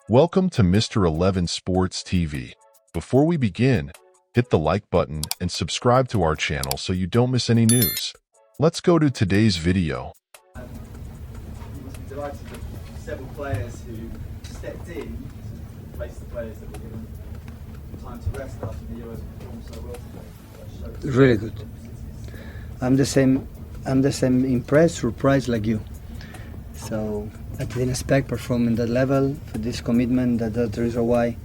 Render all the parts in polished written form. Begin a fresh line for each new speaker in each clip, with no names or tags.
Welcome to Mr.Eleven Sports TV. Before we begin, hit the like button and subscribe to our channel so you don't miss any news. Let's go to today's video.
You must be delighted with several players who stepped in to replace the players that were given time to rest after the Euros performed so well today.
Really good. I'm the same impressed, surprised like you. So I didn't expect performing that level for this commitment. That's the reason why.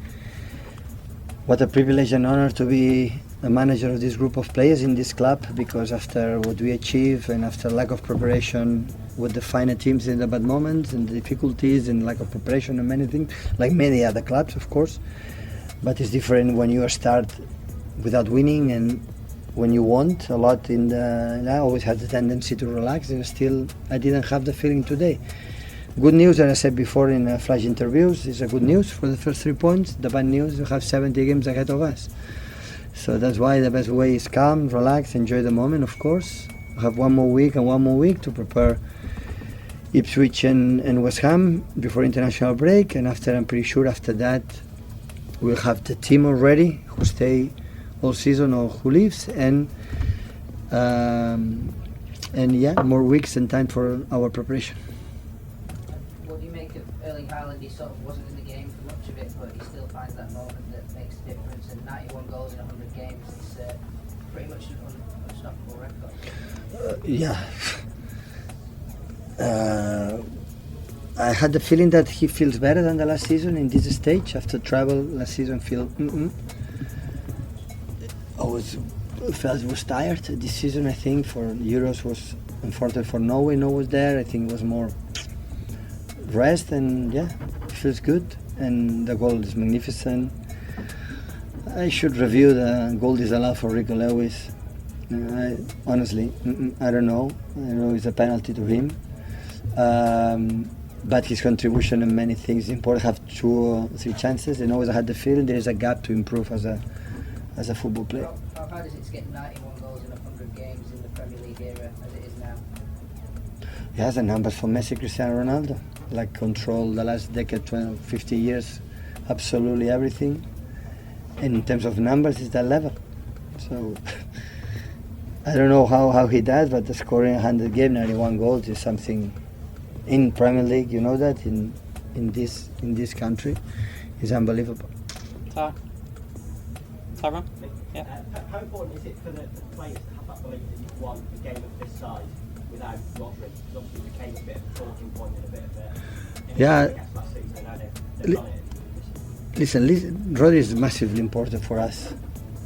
What a privilege and honor to be a manager of this group of players in this club, because after what we achieved and after lack of preparation with the finer teams in the bad moments and the difficulties and lack of preparation and many things, like many other clubs of course, but it's different when you start without winning and when you want a lot I always had the tendency to relax, and still I didn't have the feeling today. Good news, as I said before in flash interviews, is a good news for the first 3 points. The bad news, we have 70 games ahead of us. So that's why the best way is calm, relax, enjoy the moment, of course. We have one more week to prepare Ipswich and West Ham before international break, and I'm pretty sure after that we'll have the team already who stay all season or who leaves, and more weeks and time for our preparation.
What do you make of Erling Haaland? He sort of wasn't in the game for much of it, but he still finds that moment that makes a difference. And 91 goals in 100 games is pretty much an unstoppable record. I had the feeling that he feels better than the last season in this stage. After travel last season, I was tired. This season, I think, for Euros was unfortunate for Norway. No was there. I think it was more rest, and it feels good. And the goal is magnificent. I should review the goal disallowed for Rico Lewis. Honestly, I don't know. I know it's a penalty to him. But his contribution in many things is important. Have 2 or 3 chances, and always I had the feeling there is a gap to improve as a football player. How hard is it to get 91 goals in 100 games in the Premier League era as it is now?
He has the numbers for Messi, Cristiano Ronaldo. Like control the last decade, 20, 50 years, absolutely everything. And in terms of numbers, it's that level. So I don't know how he does, but the scoring 100 games, 91 goals is something in Premier League. You know that in this country is unbelievable.
Tyrone? Yeah.
How important is it for the players to have that belief that you've won a game of this size without Rodri? Because obviously it became a bit of a talking point and a bit of a last season. Now they've done it.
Listen, Rodri is massively important for us,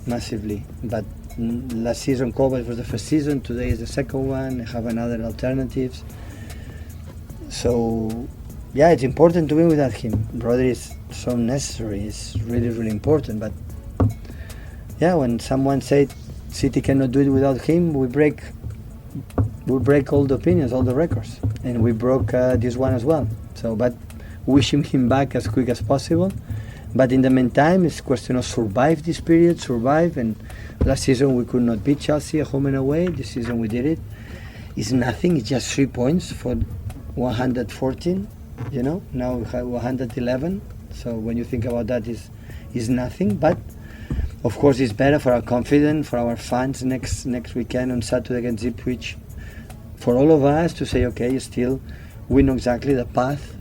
massively. But last season, Kovac was the first season. Today is the second one. I have another alternatives. So it's important to win without him. Rodri is so necessary. It's really, really important. But when someone said City cannot do it without him, we break all the opinions, all the records, and we broke this one as well. So, but wishing him back as quick as possible. But in the meantime, it's a question of survive this period, and last season we could not beat Chelsea at home and away. This season we did it. It's nothing. It's just 3 points for 114. Now we have 111. So when you think about that, is nothing. But of course, it's better for our confidence, for our fans next weekend on Saturday against Ipswich, for all of us to say, okay, still we know exactly the path.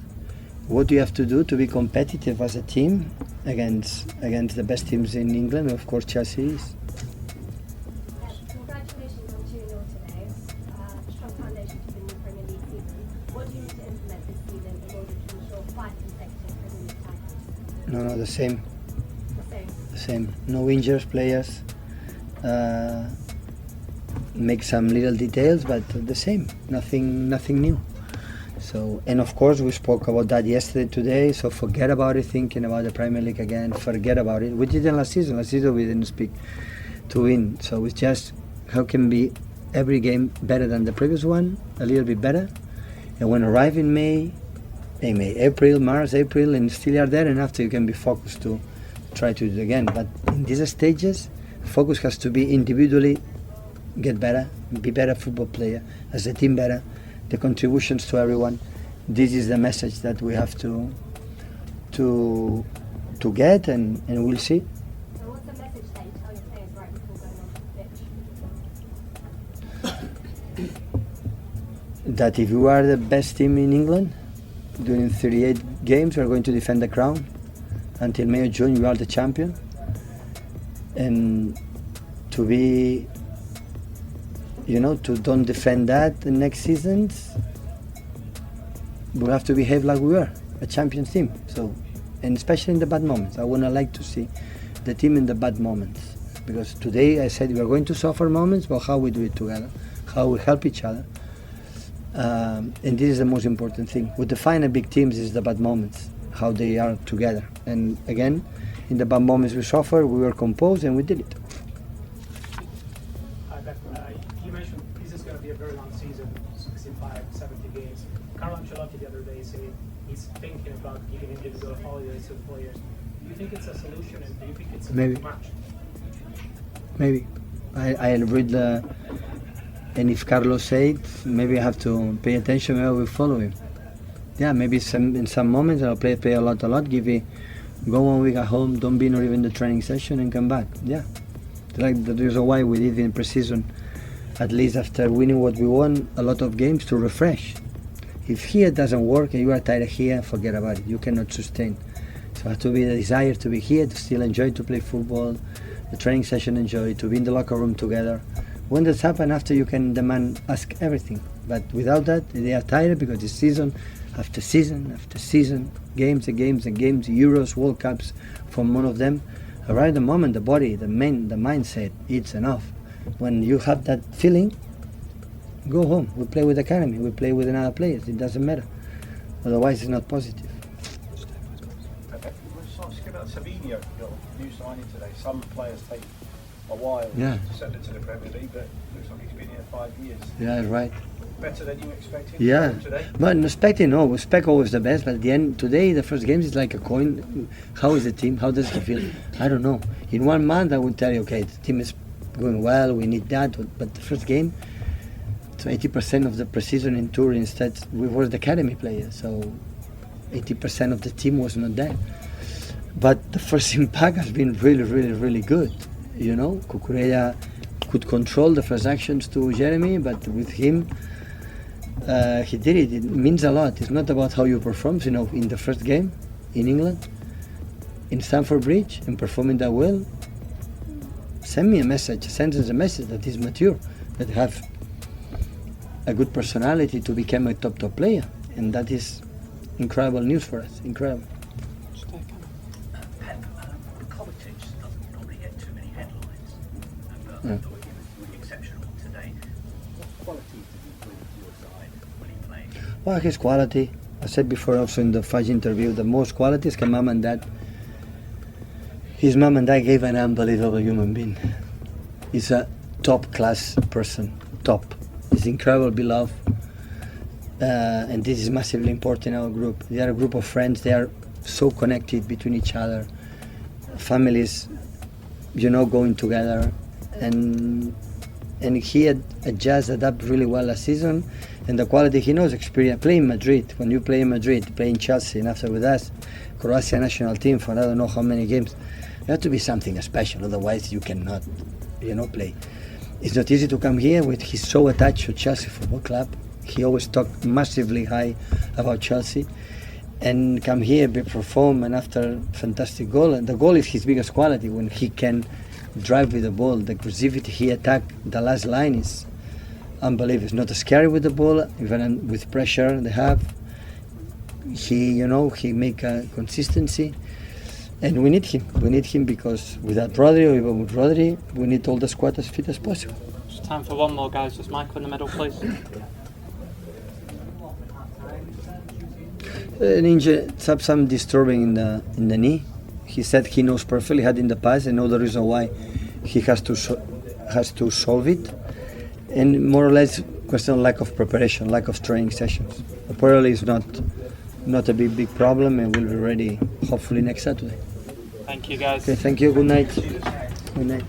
What do you have to do to be competitive as a team against the best teams in England? Of course, Chelsea is.
Congratulations on 2-0 today. Strong foundation to win the Premier League season. What do you need to implement this season in order to ensure 5 consecutive Premier League titles?
No, the same.
The same.
No injured players. Make some little details, but the same. Nothing new. So, and of course we spoke about that yesterday, today. So forget about it. Thinking about the Premier League again. Forget about it. We didn't last season. Last season we didn't speak to win. So it's just how can be every game better than the previous one, a little bit better. And when arrive in May, April, March, April, and still are there. And after you can be focused to try to do it again. But in these stages, focus has to be individually get better, be better football player, as a team better, the contributions to everyone. This is the message that we have to
to get, and we'll see.
So what's the message that you tell your players right before going onto the pitch?
That if you are the best team in England during 38 games, you are going to defend the crown. Until May or June, you are the champion. And to be, to don't defend that the next seasons, we have to behave like we were a champions team. So, and especially in the bad moments, I wanna like to see the team in the bad moments, because today I said we are going to suffer moments, but how we do it together, how we help each other, and this is the most important thing. What defines a big teams is the bad moments, how they are together. And again, in the bad moments we suffer, we were composed and we did it.
You mentioned this is going to be a very long season, 65, 70 games. Carlo Ancelotti the other day said he's thinking about giving individual holidays to the players. Do you think it's a solution, and do you think it's a
Maybe.
too much?
Maybe. I read the, and if Carlos said, maybe I have to pay attention, maybe I will follow him. Yeah, maybe in some moments I'll play a lot, go 1 week at home, don't be not even the training session and come back. Yeah. Like the reason why we did in pre-season, at least after winning what we won, a lot of games to refresh. If here doesn't work and you are tired here, forget about it. You cannot sustain. So it has to be the desire to be here, to still enjoy to play football, the training session enjoy, to be in the locker room together. When that's happened, after you can demand, ask everything. But without that, they are tired because it's season after season after season, games and games and games, Euros, World Cups, from one of them. Right at the moment, the body, the mindset, it's enough. When you have that feeling, go home. We play with the academy. We play with another players. It doesn't matter. Otherwise, it's not positive.
Let's ask about Savinho, your new signing today. Some players take a while
Yeah.
to settle into the Premier League, but looks like he's been here 5 years.
Yeah, right.
Better than you expected
Yeah,
from today?
but expecting, no, we expect always the best, but at the end, today, the first game is like a coin. How is the team? How does he feel? I don't know. In 1 month, I would tell you, okay, the team is going well, we need that, but the first game, so 80% of the pre-season in tour, instead, we were the academy players, so 80% of the team was not there. But the first impact has been really, really, really good. Cucurella could control the first actions to Jeremy, but with him, he did it. It means a lot. It's not about how you perform. In the first game in England, in Stamford Bridge, and performing that well, send me a message, send us a message that is mature, that have a good personality to become a top player. And that is incredible news for us. Incredible.
Kovacic doesn't probably get too many headlines, but
Yeah.
I thought he was exceptional today. What qualities did he bring to your side when he played?
Well, his quality, I said before also in the first interview, the most qualities can mom and dad. His mom and dad gave an unbelievable human being. He's a top class person, top. He's incredible, beloved. And this is massively important in our group. They are a group of friends, they are so connected between each other. Families, going together. And he had adapted really well last season. And the quality he knows, experience, playing Madrid. When you play in Madrid, playing Chelsea, and after with us, Croatia national team for I don't know how many games, you have to be something special, otherwise you cannot, play. It's not easy to come here he's so attached to Chelsea Football Club. He always talked massively high about Chelsea. And come here, perform, and after fantastic goal. And the goal is his biggest quality, when he can drive with the ball. The aggressivity he attack the last line is unbelievable. He's not scary with the ball, even with pressure they have. He make a consistency. And we need him. We need him because without Rodri, or even with Rodri, we need all the squad as fit as possible.
Just time for one more, guys. Just Michael in the middle, please.
An injury, some disturbing in the knee. He said he knows perfectly, had in the past, and know the reason why he has to solve it. And more or less, question of lack of preparation, lack of training sessions. Apparently, it's not a big problem, and we'll be ready hopefully next Saturday.
Thank you, guys.
Okay, thank you. Good night. Good night.